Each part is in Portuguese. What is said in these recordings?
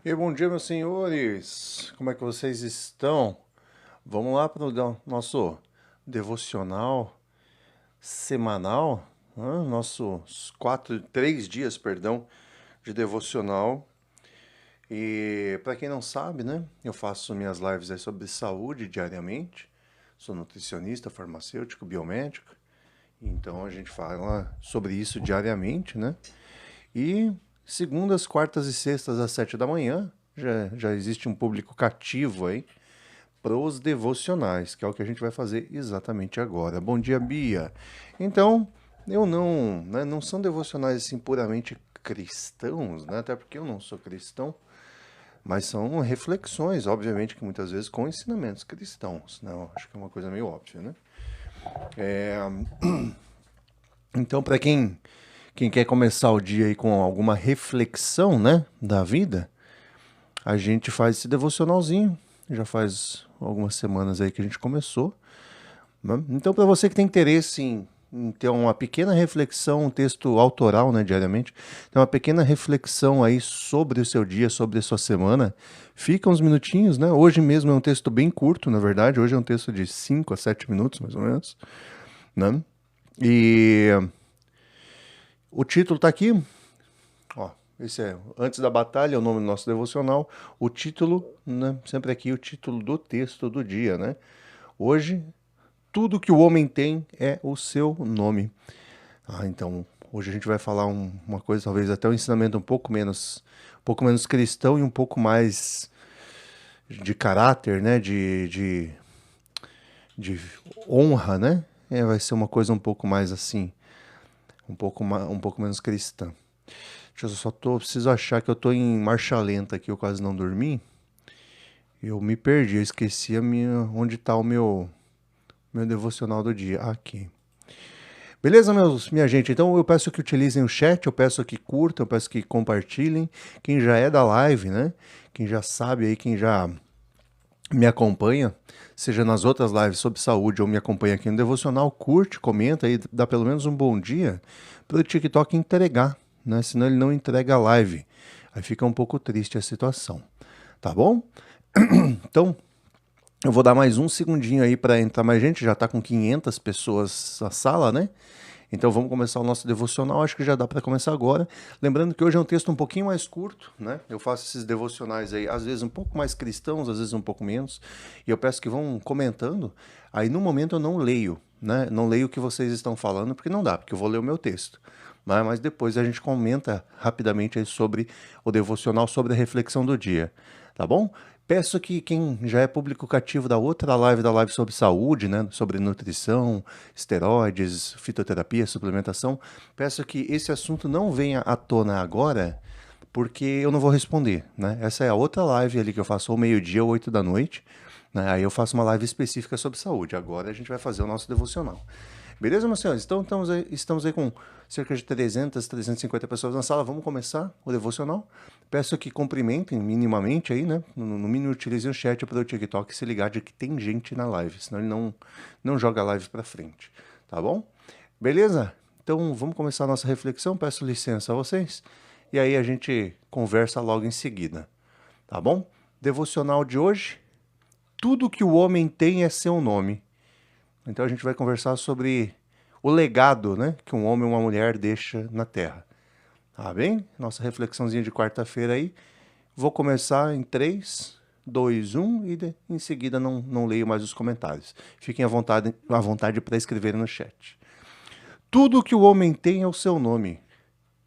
E bom dia, meus senhores. Como é que vocês estão? Vamos lá para o nosso devocional semanal, nossos 3 dias, perdão, de devocional. E para quem não sabe, né, eu faço minhas lives aí sobre saúde diariamente. Sou nutricionista, farmacêutico, biomédico. Então a gente fala sobre isso diariamente, né? E segundas, quartas e sextas às 7 da manhã já existe um público cativo aí para os devocionais, que é o que a gente vai fazer exatamente agora. Bom dia, Bia. Então, eu não, né, não são devocionais assim puramente cristãos, né? Até porque eu não sou cristão, mas são reflexões, obviamente que muitas vezes com ensinamentos cristãos, né? Eu acho que é uma coisa meio óbvia, né? Então, para quem quer começar o dia aí com alguma reflexão, né, da vida, a gente faz esse devocionalzinho. Já faz algumas semanas aí que a gente começou, né? Então, para você que tem interesse em ter uma pequena reflexão, um texto autoral, né, diariamente, ter uma pequena reflexão aí sobre o seu dia, sobre a sua semana, fica uns minutinhos, né? Hoje mesmo é um texto bem curto, na verdade. Hoje é um texto de 5 a 7 minutos, mais ou menos, né? E o título tá aqui, ó. Esse é Antes da Batalha, é o nome do nosso devocional. O título, né? Sempre aqui o título do texto do dia, né? Hoje, tudo que o homem tem é o seu nome. Então, hoje a gente vai falar uma coisa, talvez até um ensinamento um pouco menos cristão e um pouco mais de caráter, né? De honra, né? Vai ser uma coisa um pouco mais assim, um pouco menos cristã. Preciso achar que eu tô em marcha lenta aqui, eu quase não dormi. Eu me perdi, eu esqueci onde tá o meu devocional do dia. Aqui. Beleza, minha gente? Então eu peço que utilizem o chat, eu peço que curtam, eu peço que compartilhem. Quem já é da live, né? Quem já sabe aí, quem já me acompanha, seja nas outras lives sobre saúde ou me acompanha aqui no devocional, curte, comenta aí, dá pelo menos um bom dia para o TikTok entregar, né? Senão ele não entrega a live. Aí fica um pouco triste a situação, tá bom? Então, eu vou dar mais um segundinho aí para entrar mais gente, já está com 500 pessoas na sala, né? Então vamos começar o nosso devocional, acho que já dá para começar agora. Lembrando que hoje é um texto um pouquinho mais curto, né? Eu faço esses devocionais aí, às vezes um pouco mais cristãos, às vezes um pouco menos, e eu peço que vão comentando. Aí no momento eu não leio, né? Não leio o que vocês estão falando, porque não dá, porque eu vou ler o meu texto. Mas depois a gente comenta rapidamente aí sobre o devocional, sobre a reflexão do dia, tá bom? Peço que quem já é público cativo da live sobre saúde, né, sobre nutrição, esteroides, fitoterapia, suplementação, peço que esse assunto não venha à tona agora, porque eu não vou responder, né? Essa é a outra live ali que eu faço ao meio-dia ou 8 da noite, né? Aí eu faço uma live específica sobre saúde. Agora a gente vai fazer o nosso devocional. Beleza, meus senhores? Então estamos aí com cerca de 300, 350 pessoas na sala. Vamos começar o devocional. Peço que cumprimentem minimamente aí, né? No mínimo utilizem o chat para o TikTok se ligar de que tem gente na live, senão ele não joga a live para frente, tá bom? Beleza? Então vamos começar a nossa reflexão. Peço licença a vocês e aí a gente conversa logo em seguida, tá bom? Devocional de hoje. Tudo que o homem tem é seu nome. Então a gente vai conversar sobre o legado, né, que um homem e uma mulher deixa na Terra. Tá bem? Nossa reflexãozinha de quarta-feira aí. Vou começar em 3, 2, 1 e em seguida não leio mais os comentários. Fiquem à vontade para escreverem no chat. Tudo que o homem tem é o seu nome.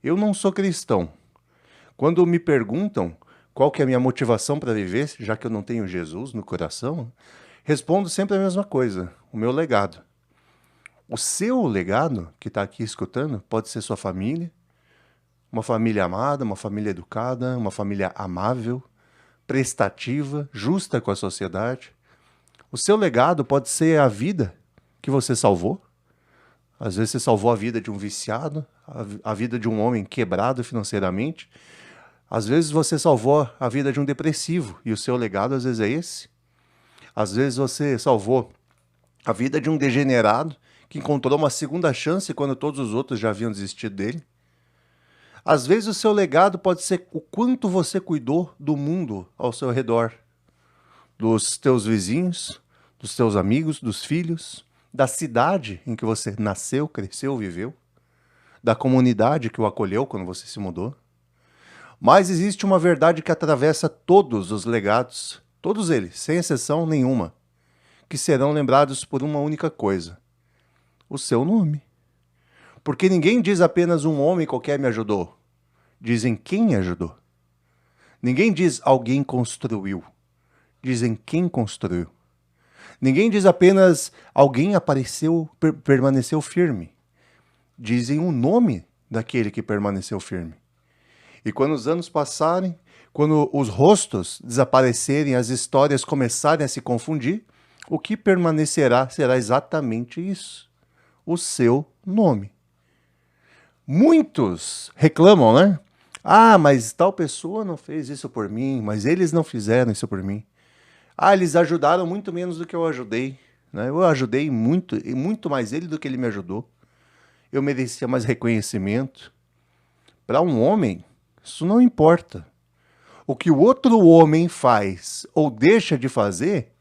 Eu não sou cristão. Quando me perguntam qual que é a minha motivação para viver, já que eu não tenho Jesus no coração, respondo sempre a mesma coisa, o meu legado. O seu legado, que está aqui escutando, pode ser sua família, uma família amada, uma família educada, uma família amável, prestativa, justa com a sociedade. O seu legado pode ser a vida que você salvou. Às vezes você salvou a vida de um viciado, a vida de um homem quebrado financeiramente. Às vezes você salvou a vida de um depressivo e o seu legado às vezes é esse. Às vezes você salvou a vida de um degenerado que encontrou uma segunda chance quando todos os outros já haviam desistido dele. Às vezes o seu legado pode ser o quanto você cuidou do mundo ao seu redor, dos teus vizinhos, dos teus amigos, dos filhos, da cidade em que você nasceu, cresceu, viveu, da comunidade que o acolheu quando você se mudou. Mas existe uma verdade que atravessa todos os legados, todos eles, sem exceção nenhuma, que serão lembrados por uma única coisa: o seu nome. Porque ninguém diz apenas um homem qualquer me ajudou. Dizem quem ajudou. Ninguém diz alguém construiu. Dizem quem construiu. Ninguém diz apenas alguém apareceu, permaneceu firme. Dizem o nome daquele que permaneceu firme. E quando os anos passarem, quando os rostos desaparecerem, as histórias começarem a se confundir, o que permanecerá será exatamente isso: o seu nome. Muitos reclamam, né? Ah, mas tal pessoa não fez isso por mim, mas eles não fizeram isso por mim. Ah, eles ajudaram muito menos do que eu ajudei, né? Eu ajudei muito, e muito mais ele do que ele me ajudou. Eu merecia mais reconhecimento. Para um homem, isso não importa. O que o outro homem faz ou deixa de fazer,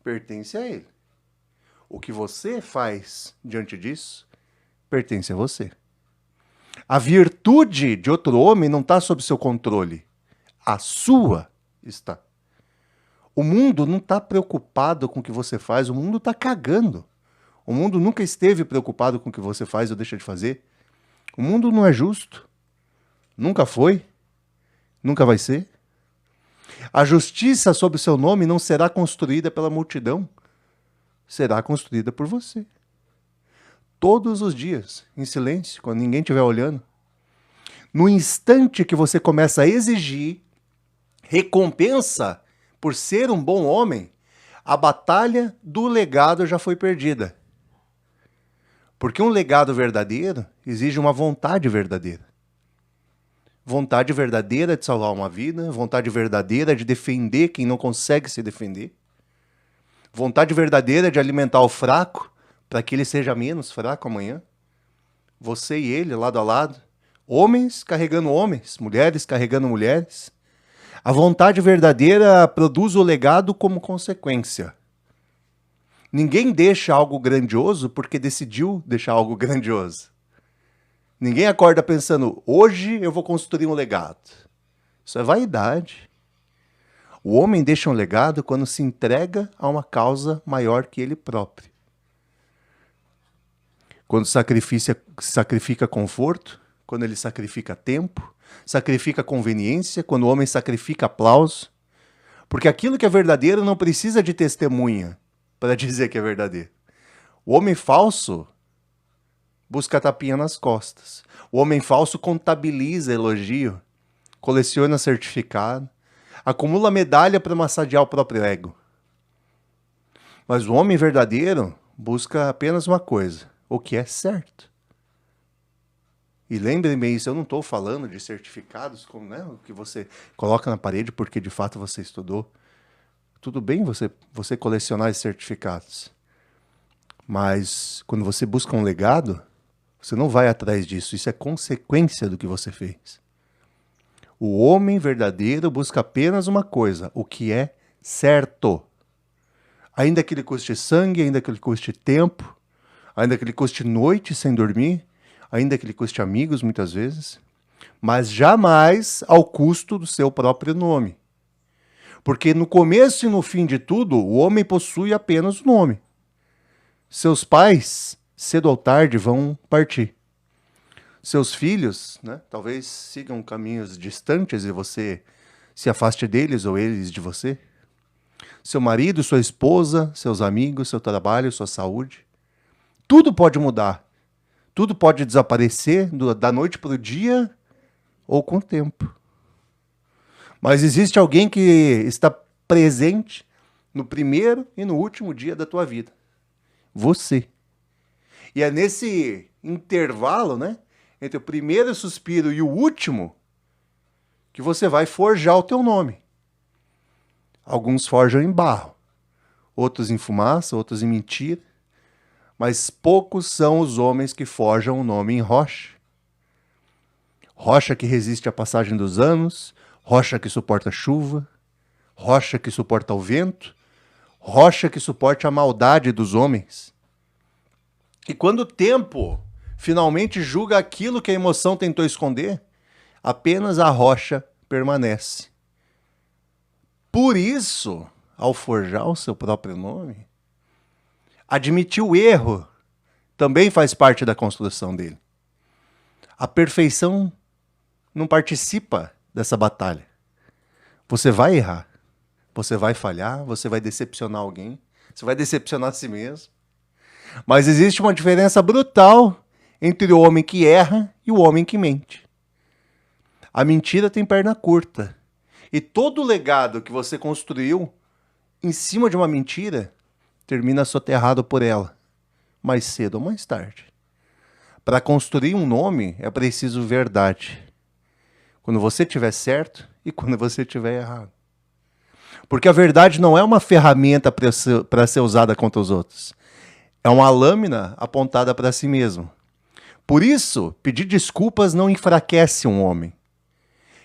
pertence a ele. O que você faz diante disso, pertence a você. A virtude de outro homem não está sob seu controle. A sua está. O mundo não está preocupado com o que você faz, o mundo está cagando. O mundo nunca esteve preocupado com o que você faz ou deixa de fazer. O mundo não é justo. Nunca foi. Nunca vai ser. A justiça sob o seu nome não será construída pela multidão. Será construída por você. Todos os dias, em silêncio, quando ninguém estiver olhando. No instante que você começa a exigir recompensa por ser um bom homem, a batalha do legado já foi perdida. Porque um legado verdadeiro exige uma vontade verdadeira. Vontade verdadeira de salvar uma vida, vontade verdadeira de defender quem não consegue se defender, vontade verdadeira de alimentar o fraco para que ele seja menos fraco amanhã. Você e ele, lado a lado, homens carregando homens, mulheres carregando mulheres. A vontade verdadeira produz o legado como consequência. Ninguém deixa algo grandioso porque decidiu deixar algo grandioso. Ninguém acorda pensando, hoje eu vou construir um legado. Isso é vaidade. O homem deixa um legado quando se entrega a uma causa maior que ele próprio. Quando sacrifica conforto, quando ele sacrifica tempo, sacrifica conveniência, quando o homem sacrifica aplauso. Porque aquilo que é verdadeiro não precisa de testemunha para dizer que é verdadeiro. O homem falso busca tapinha nas costas. O homem falso contabiliza elogio, coleciona certificado, acumula medalha para massagear o próprio ego. Mas o homem verdadeiro busca apenas uma coisa: o que é certo. E lembre-me isso, eu não estou falando de certificados, como, né, o que você coloca na parede porque de fato você estudou. Tudo bem você colecionar esses certificados. Mas quando você busca um legado, você não vai atrás disso. Isso é consequência do que você fez. O homem verdadeiro busca apenas uma coisa: o que é certo. Ainda que ele custe sangue, ainda que ele custe tempo, ainda que ele custe noite sem dormir, ainda que ele custe amigos muitas vezes, mas jamais ao custo do seu próprio nome. Porque no começo e no fim de tudo, o homem possui apenas o nome. Seus pais, cedo ou tarde, vão partir. Seus filhos, né, talvez sigam caminhos distantes e você se afaste deles ou eles de você. Seu marido, sua esposa, seus amigos, seu trabalho, sua saúde. Tudo pode mudar. Tudo pode desaparecer da noite para o dia ou com o tempo. Mas existe alguém que está presente no primeiro e no último dia da tua vida. Você. E é nesse intervalo, né, entre o primeiro suspiro e o último, que você vai forjar o teu nome. Alguns forjam em barro, outros em fumaça, outros em mentira. Mas poucos são os homens que forjam o nome em rocha. rocha que resiste à passagem dos anos, rocha que suporta a chuva, rocha que suporta o vento, rocha que suporta a maldade dos homens. E quando o tempo finalmente julga aquilo que a emoção tentou esconder, apenas a rocha permanece. Por isso, ao forjar o seu próprio nome, admitir o erro também faz parte da construção dele. A perfeição não participa dessa batalha. Você vai errar, você vai falhar, você vai decepcionar alguém, você vai decepcionar a si mesmo. Mas existe uma diferença brutal entre o homem que erra e o homem que mente. A mentira tem perna curta. E todo o legado que você construiu em cima de uma mentira termina soterrado por ela, mais cedo ou mais tarde. Para construir um nome é preciso verdade. Quando você estiver certo e quando você estiver errado. Porque a verdade não é uma ferramenta para ser usada contra os outros. É uma lâmina apontada para si mesmo. Por isso, pedir desculpas não enfraquece um homem.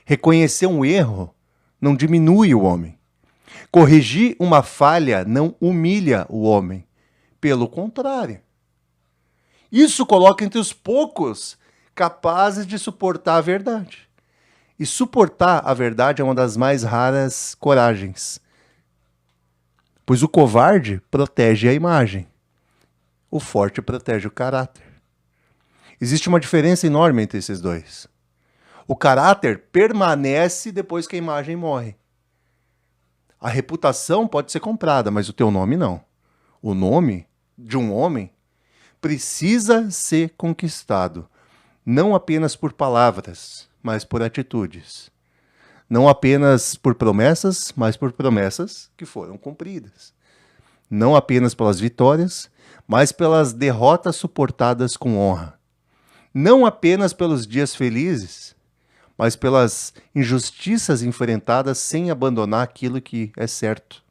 Reconhecer um erro não diminui o homem. Corrigir uma falha não humilha o homem. Pelo contrário. Isso coloca entre os poucos capazes de suportar a verdade. E suportar a verdade é uma das mais raras coragens. Pois o covarde protege a imagem. O forte protege o caráter. Existe uma diferença enorme entre esses dois. O caráter permanece depois que a imagem morre. A reputação pode ser comprada, mas o teu nome não. O nome de um homem precisa ser conquistado, não apenas por palavras, mas por atitudes. Não apenas por promessas, mas por promessas que foram cumpridas. Não apenas pelas vitórias, mas pelas derrotas suportadas com honra. Não apenas pelos dias felizes, mas pelas injustiças enfrentadas sem abandonar aquilo que é certo.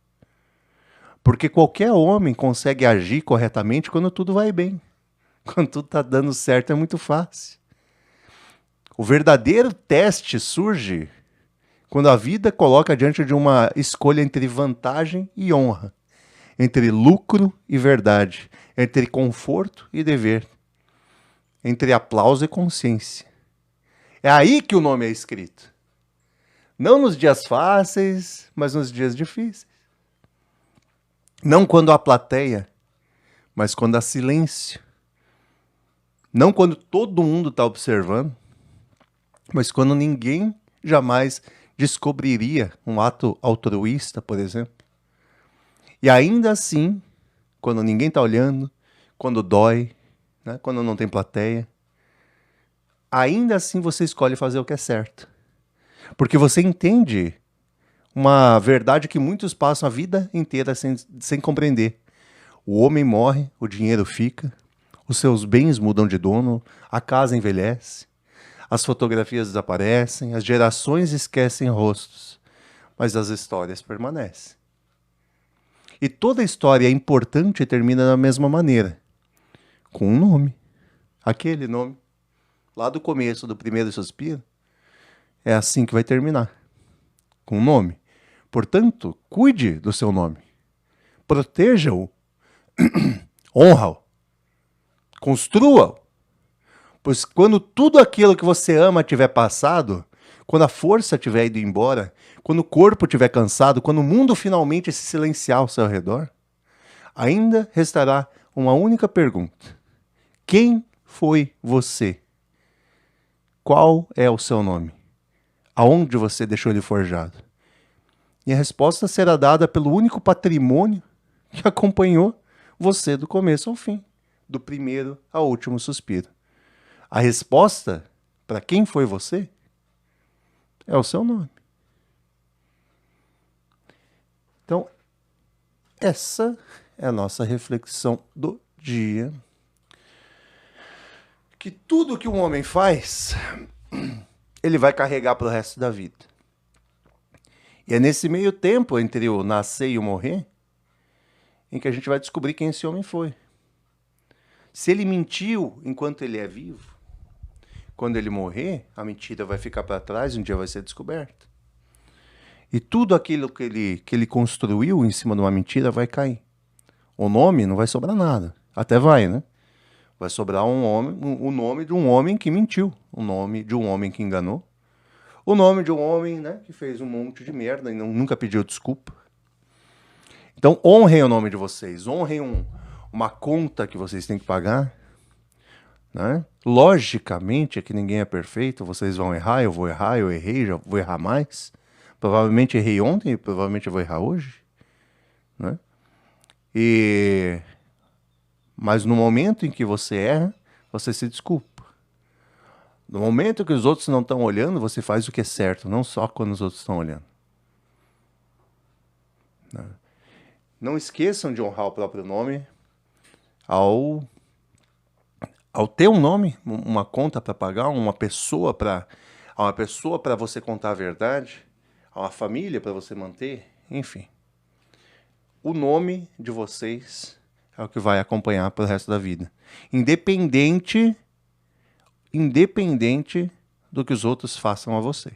Porque qualquer homem consegue agir corretamente quando tudo vai bem. Quando tudo está dando certo é muito fácil. O verdadeiro teste surge quando a vida coloca diante de uma escolha entre vantagem e honra, entre lucro e verdade, entre conforto e dever, entre aplauso e consciência. É aí que o nome é escrito. Não nos dias fáceis, mas nos dias difíceis. Não quando há plateia, mas quando há silêncio. Não quando todo mundo está observando, mas quando ninguém jamais descobriria um ato altruísta, por exemplo. E ainda assim, quando ninguém está olhando, quando dói, né, quando não tem plateia, ainda assim você escolhe fazer o que é certo. Porque você entende uma verdade que muitos passam a vida inteira sem compreender. O homem morre, o dinheiro fica, os seus bens mudam de dono, a casa envelhece, as fotografias desaparecem, as gerações esquecem rostos, mas as histórias permanecem. E toda história importante e termina da mesma maneira, com um nome. Aquele nome, lá do começo do primeiro suspiro, é assim que vai terminar, com um nome. Portanto, cuide do seu nome, proteja-o, honra-o, construa-o. Pois quando tudo aquilo que você ama tiver passado, quando a força tiver ido embora, quando o corpo tiver cansado, quando o mundo finalmente se silenciar ao seu redor, ainda restará uma única pergunta. Quem foi você? Qual é o seu nome? Aonde você deixou ele forjado? E a resposta será dada pelo único patrimônio que acompanhou você do começo ao fim, do primeiro ao último suspiro. A resposta para quem foi você é o seu nome. Então, essa é a nossa reflexão do dia. Que tudo que um homem faz, ele vai carregar para o resto da vida. E é nesse meio tempo, entre o nascer e o morrer, em que a gente vai descobrir quem esse homem foi. Se ele mentiu enquanto ele é vivo, Quando ele morrer, a mentira vai ficar para trás e um dia vai ser descoberta. E tudo aquilo que ele construiu em cima de uma mentira vai cair. O nome não vai sobrar nada. Até vai, né? Vai sobrar o nome de um homem que mentiu. O nome de um homem que enganou. O nome de um homem, né, que fez um monte de merda e nunca pediu desculpa. Então, honrem o nome de vocês. Honrem uma conta que vocês têm que pagar. Né? Logicamente, é que ninguém é perfeito. Vocês vão errar, eu vou errar, eu errei, já vou errar mais. Provavelmente errei ontem, provavelmente eu vou errar hoje. Né? Mas no momento em que você erra, você se desculpa. No momento que os outros não estão olhando, você faz o que é certo, não só quando os outros estão olhando. Não esqueçam de honrar o próprio nome ao ter um nome, uma conta para pagar, uma pessoa para você contar a verdade, a uma família para você manter, enfim. O nome de vocês é o que vai acompanhar pelo resto da vida. Independente do que os outros façam a você.